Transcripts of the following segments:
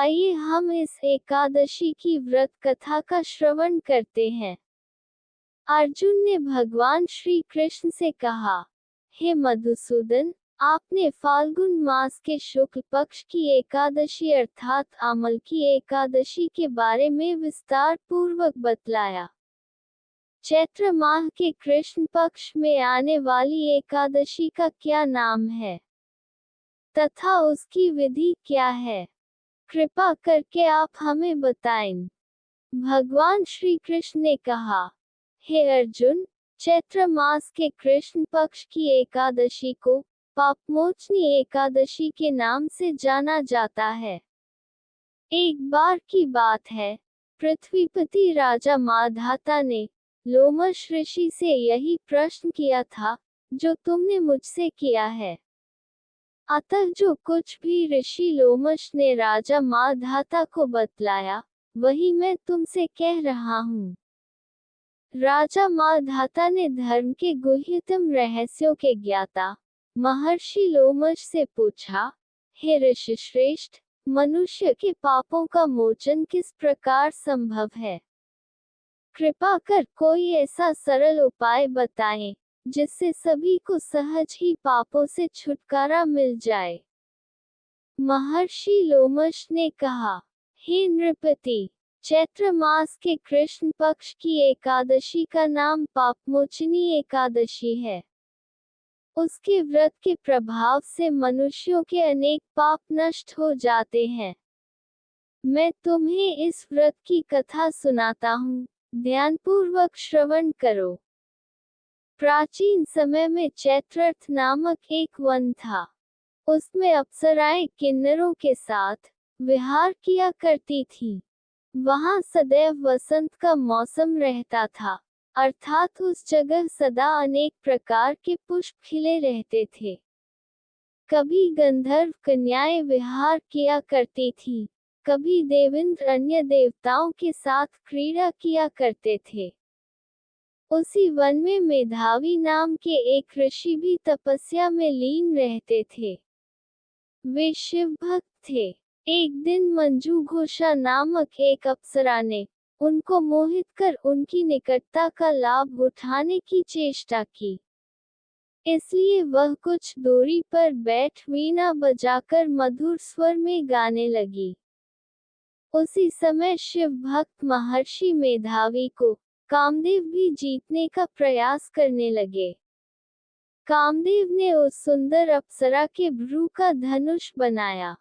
आइए हम इस एकादशी की व्रत कथा का श्रवण करते हैं। अर्जुन ने भगवान श्री कृष्ण से कहा, हे मधुसूदन, आपने फाल्गुन मास के शुक्ल पक्ष की एकादशी अर्थात अमल की एकादशी के बारे में विस्तार पूर्वक बतलाया। चैत्र माह के कृष्ण पक्ष में आने वाली एकादशी का क्या नाम है तथा उसकी विधि क्या है, कृपा करके आप हमें बताएं। भगवान श्री कृष्ण ने कहा, हे अर्जुन, चैत्र मास के कृष्ण पक्ष की एकादशी को पापमोचनी एकादशी के नाम से जाना जाता है। एक बार की बात है, पृथ्वीपति राजा माधाता ने लोमश ऋषि से यही प्रश्न किया था जो तुमने मुझसे किया है। अतः जो कुछ भी ऋषि लोमश ने राजा माधाता को बतलाया, वही मैं तुमसे कह रहा हूँ। राजा माधाता ने धर्म के गुह्यतम रहस्यों के ज्ञाता महर्षि लोमश से पूछा, हे ऋषि श्रेष्ठ, मनुष्य के पापों का मोचन किस प्रकार संभव है? कृपा कर कोई ऐसा सरल उपाय बताएं जिससे सभी को सहज ही पापों से छुटकारा मिल जाए। महर्षि लोमश ने कहा, हे नृपति, चैत्र मास के कृष्ण पक्ष की एकादशी का नाम पापमोचनी एकादशी है। उसके व्रत के प्रभाव से मनुष्यों के अनेक पाप नष्ट हो जाते हैं। मैं तुम्हें इस व्रत की कथा सुनाता हूँ, ध्यानपूर्वक श्रवण करो। प्राचीन समय में चैत्रर्थ नामक एक वन था। उसमें अप्सराएं किन्नरों के साथ विहार किया करती थीं। वहां सदैव वसंत का मौसम रहता था, अर्थात उस जगह सदा अनेक प्रकार के पुष्प खिले रहते थे। कभी गंधर्व कन्याएं विहार किया करती थीं, कभी देवेंद्र अन्य देवताओं के साथ क्रीड़ा किया करते थे। उसी वन में मेधावी नाम के एक ऋषि भी तपस्या में लीन रहते थे। वे शिव भक्त थे। एक दिन मंजू घोषा नामक एक अप्सरा ने उनको मोहित कर उनकी निकटता का लाभ उठाने की चेष्टा की। इसलिए वह कुछ दूरी पर बैठ वीणा बजाकर मधुर स्वर में गाने लगी। उसी समय शिव भक्त महर्षि मेधावी को कामदेव भी जीतने का प्रयास करने लगे। कामदेव ने उस सुंदर अप्सरा के भ्रू का धनुष बनाया,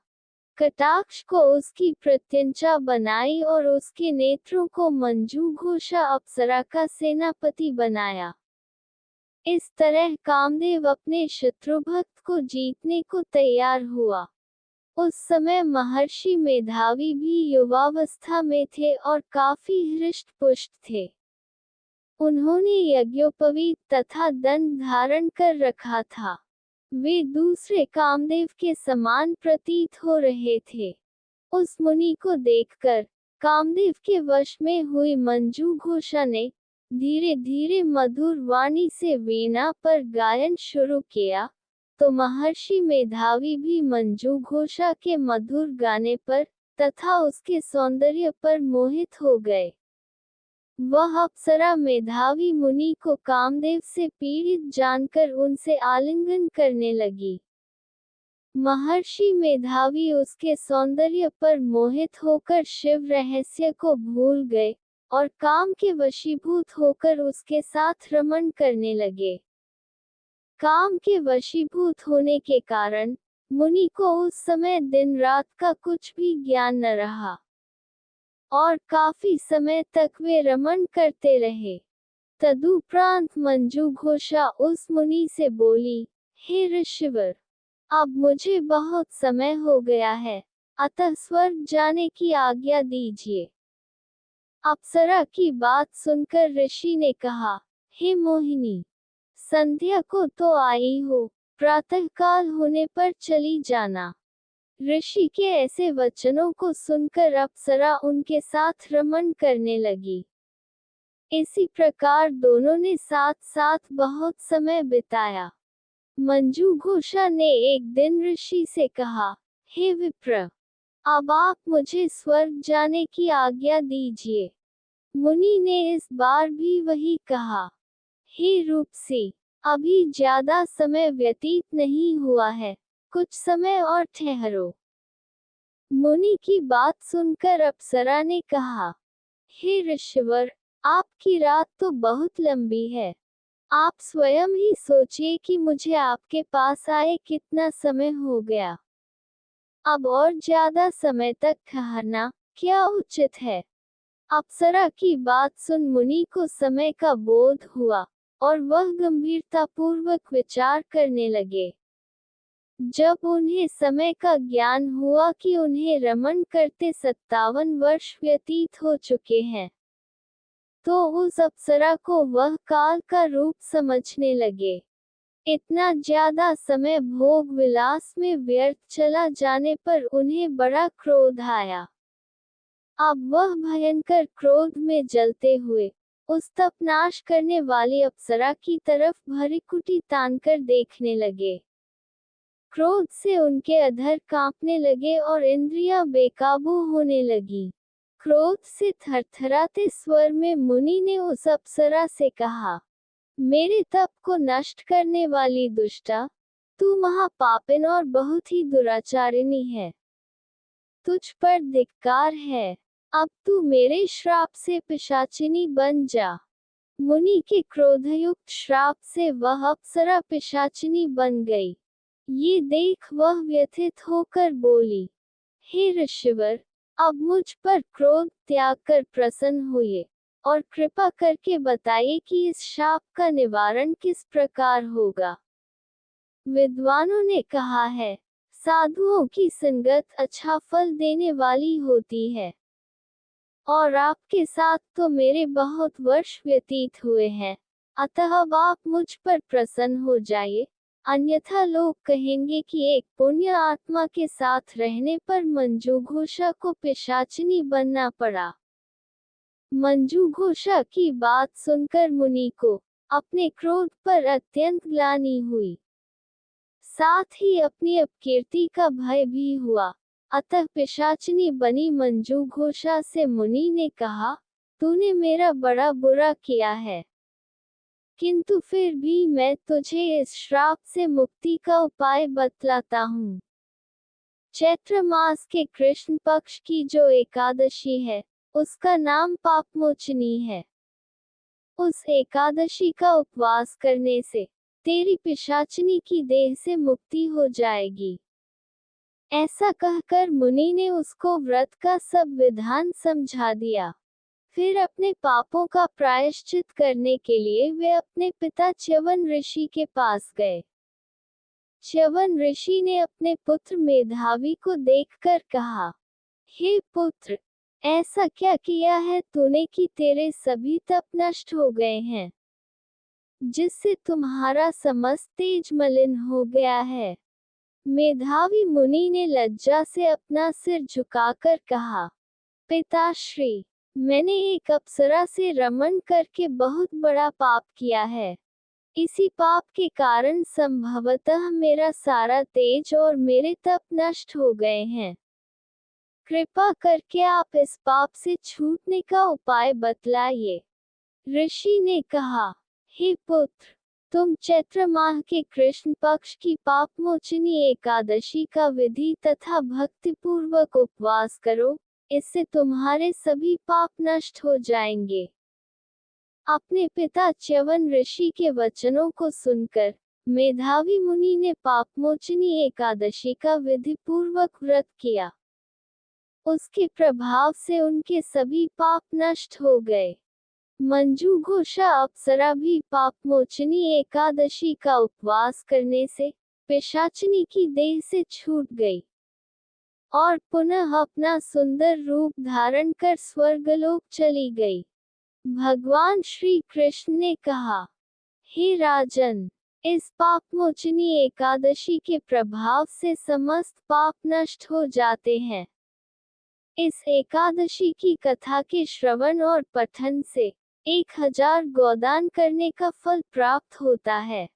कटाक्ष को उसकी प्रत्यंचा बनाई और उसके नेत्रों को मंजू घोषा अप्सरा का सेनापति बनाया। इस तरह कामदेव अपने शत्रुभक्त को जीतने को तैयार हुआ। उस समय महर्षि मेधावी भी युवावस्था में थे और काफी हृष्ट पुष्ट थे। उन्होंने यज्ञोपवीत तथा दंड धारण कर रखा था। वे दूसरे कामदेव के समान प्रतीत हो रहे थे। उस मुनि को देखकर कामदेव के वश में हुई मंजू घोषा ने धीरे धीरे मधुर वाणी से वीणा पर गायन शुरू किया, तो महर्षि मेधावी भी मंजू घोषा के मधुर गाने पर तथा उसके सौंदर्य पर मोहित हो गए। वह अप्सरा मेधावी मुनि को कामदेव से पीड़ित जानकर उनसे आलिंगन करने लगी। महर्षि मेधावी उसके सौंदर्य पर मोहित होकर शिव रहस्य को भूल गए और काम के वशीभूत होकर उसके साथ रमण करने लगे। काम के वशीभूत होने के कारण मुनि को उस समय दिन रात का कुछ भी ज्ञान न रहा और काफी समय तक वे रमण करते रहे। तदुपरांत मंजू घोषा उस मुनि से बोली, हे ऋषिवर, अब मुझे बहुत समय हो गया है, अतः स्वर्ग जाने की आज्ञा दीजिए। अप्सरा की बात सुनकर ऋषि ने कहा, हे मोहिनी, संध्या को तो आई हो, प्रातःकाल होने पर चली जाना। ऋषि के ऐसे वचनों को सुनकर अप्सरा उनके साथ रमण करने लगी। इसी प्रकार दोनों ने साथ साथ बहुत समय बिताया। मंजू घोषा ने एक दिन ऋषि से कहा, हे विप्र, अब आप मुझे स्वर्ग जाने की आज्ञा दीजिए। मुनि ने इस बार भी वही कहा। हे रूपसी, अभी ज्यादा समय व्यतीत नहीं हुआ है, कुछ समय और ठहरो। मुनि की बात सुनकर अप्सरा ने कहा, हे ऋषिवर, आपकी रात तो बहुत लंबी है। आप स्वयं ही सोचिए कि मुझे आपके पास आए कितना समय हो गया। अब और ज्यादा समय तक ठहरना क्या उचित है? अप्सरा की बात सुन मुनि को समय का बोध हुआ और वह गंभीरतापूर्वक विचार करने लगे। जब उन्हें समय का ज्ञान हुआ कि उन्हें रमण करते 57 वर्ष व्यतीत हो चुके हैं, तो उस अप्सरा को वह काल का रूप समझने लगे। इतना ज्यादा समय भोग विलास में व्यर्थ चला जाने पर उन्हें बड़ा क्रोध आया। अब वह भयंकर क्रोध में जलते हुए उस तपनाश करने वाली अप्सरा की तरफ भ्रिकुटी तानकर देखने लगे। क्रोध से उनके अधर कांपने लगे और इंद्रियां बेकाबू होने लगी। क्रोध से थरथराते स्वर में मुनि ने उस अप्सरा से कहा, मेरे तप को नष्ट करने वाली दुष्टा, तू महापापिन और बहुत ही दुराचारिणी है। तुझ पर धिक्कार है। अब तू मेरे श्राप से पिशाचिनी बन जा। मुनि के क्रोधयुक्त श्राप से वह अप्सरा पिशाचिनी बन गई। ये देख वह व्यथित होकर बोली, हे ऋषिवर, अब मुझ पर क्रोध त्याग कर प्रसन्न हुए और कृपा करके बताइए कि इस शाप का निवारण किस प्रकार होगा। विद्वानों ने कहा है, साधुओं की संगत अच्छा फल देने वाली होती है, और आपके साथ तो मेरे बहुत वर्ष व्यतीत हुए हैं, अतः अब आप मुझ पर प्रसन्न हो जाइए, अन्यथा लोग कहेंगे कि एक पुण्य आत्मा के साथ रहने पर मंजू घोषा को पिशाचिनी बनना पड़ा। मंजू घोषा की बात सुनकर मुनि को अपने क्रोध पर अत्यंत ग्लानि हुई, साथ ही अपनी अपकीर्ति का भय भी हुआ। अतः पिशाचिनी बनी मंजू घोषा से मुनि ने कहा, तूने मेरा बड़ा बुरा किया है, किंतु फिर भी मैं तुझे इस श्राप से मुक्ति का उपाय बतलाता हूँ। चैत्र मास के कृष्ण पक्ष की जो एकादशी है, उसका नाम पापमोचनी है। उस एकादशी का उपवास करने से तेरी पिशाचिनी की देह से मुक्ति हो जाएगी। ऐसा कहकर मुनि ने उसको व्रत का सब विधान समझा दिया। फिर अपने पापों का प्रायश्चित करने के लिए वे अपने पिता च्यवन ऋषि के पास गए। च्यवन ऋषि ने अपने पुत्र मेधावी को देखकर कहा, हे पुत्र, ऐसा क्या किया है तूने कि तेरे सभी तप नष्ट हो गए हैं, जिससे तुम्हारा समस्त तेज मलिन हो गया है। मेधावी मुनि ने लज्जा से अपना सिर झुकाकर कहा, पिताश्री, मैंने एक अप्सरा से रमण करके बहुत बड़ा पाप किया है। इसी पाप के कारण संभवतः मेरा सारा तेज और मेरे तप नष्ट हो गए हैं। कृपा करके आप इस पाप से छूटने का उपाय बतलाइए। ऋषि ने कहा, हे पुत्र, तुम चैत्र माह के कृष्ण पक्ष की पापमोचनी एकादशी का विधि तथा भक्तिपूर्वक उपवास करो, इससे तुम्हारे सभी पाप नष्ट हो जाएंगे। अपने पिता च्यवन ऋषि के वचनों को सुनकर मेधावी मुनि ने पापमोचनी एकादशी का विधिपूर्वक व्रत किया। उसके प्रभाव से उनके सभी पाप नष्ट हो गए। मंजू घोषा अप्सरा भी पापमोचनी एकादशी का उपवास करने से पिशाचिनी की देह से छूट गई और पुनः अपना सुंदर रूप धारण कर स्वर्गलोक चली गई। भगवान श्री कृष्ण ने कहा, हे राजन, इस पापमोचनी एकादशी के प्रभाव से समस्त पाप नष्ट हो जाते हैं। इस एकादशी की कथा के श्रवण और पठन से 1000 गोदान करने का फल प्राप्त होता है।